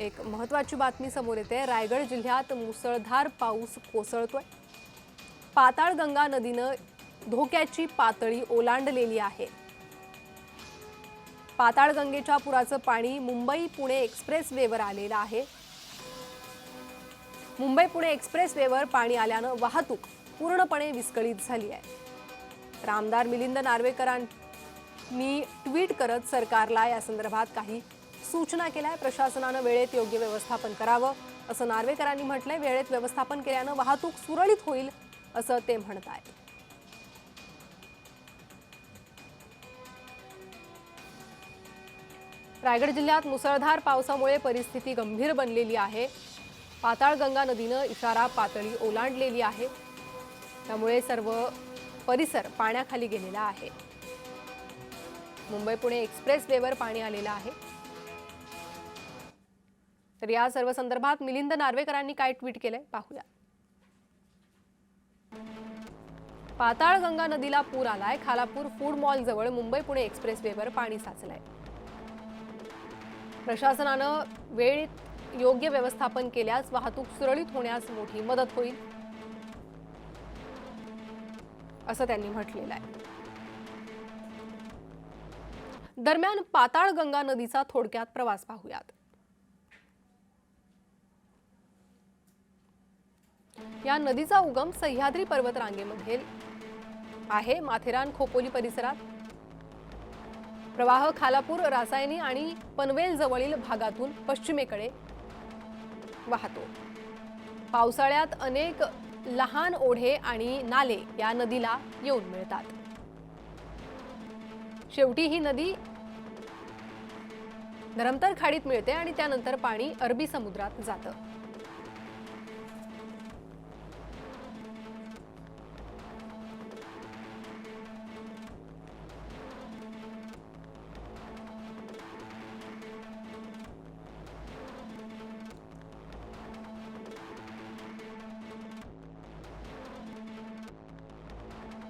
एक महत्त्वाची बातमी समोर येते। रायगड जिल्ह्यात मुसळधार पाऊस कोसळतोय। पाताळगंगा नदीनं धोक्याची पातळी ओलांडलेली आहे। पाताळगंगेच्या पुराचं पाणी मुंबई पुणे एक्सप्रेसवेवर आलेलं आहे। मुंबई पुणे एक्सप्रेसवेवर पाणी आल्यानं वाहतूक पूर्णपणे विस्कळीत झाली आहे। आमदार मिलिंद नार्वेकरांनी ट्विट करत सरकारला या संदर्भात काही सूचना केल्या। प्रशासनानं वेळेत योग्य व्यवस्थापन करावं असं नार्वेकरांनी म्हटलंय। वेळेत व्यवस्थापन केल्यानं वाहतूक सुरळीत होईल असं ते म्हणतात। रायगड जिल्ह्यात मुसळधार पावसामुळे परिस्थिती गंभीर बनलेली आहे। पाताळगंगा नदीनं इशारा पातळी ओलांडलेली आहे। त्यामुळे सर्व परिसर पाण्याखाली गेलेला आहे। मुंबई पुणे एक्सप्रेसवेवर पाणी आलेलं आहे। तर या सर्व संदर्भात मिलिंद नार्वेकरांनी काय ट्विट केलंय पाहूया। पाताळगंगा नदीला पूर आलाय। खालापूर फूड मॉल जवळ मुंबई पुणे एक्सप्रेसवेवर पाणी साचलंय। प्रशासनानं वेळेत योग्य व्यवस्थापन केल्यास वाहतूक सुरळीत होण्यास मोठी मदत होईल असं त्यांनी म्हटलेलं आहे। दरम्यान पाताळगंगा नदीचा थोडक्यात प्रवास पाहूयात। या नदीचा उगम सह्याद्री पर्वतरांगेमध्ये आहे। माथेरान खोपोली परिसरात प्रवाह खालापूर रासायनी आणि पनवेल जवळील भागातून पश्चिमेकडे वाहतो। पावसाळ्यात अनेक लहान ओढे आणि नाले या नदीला येऊन मिळतात। शेवटी ही नदी धरमतर खाडीत मिळते आणि त्यानंतर पाणी अरबी समुद्रात जातं।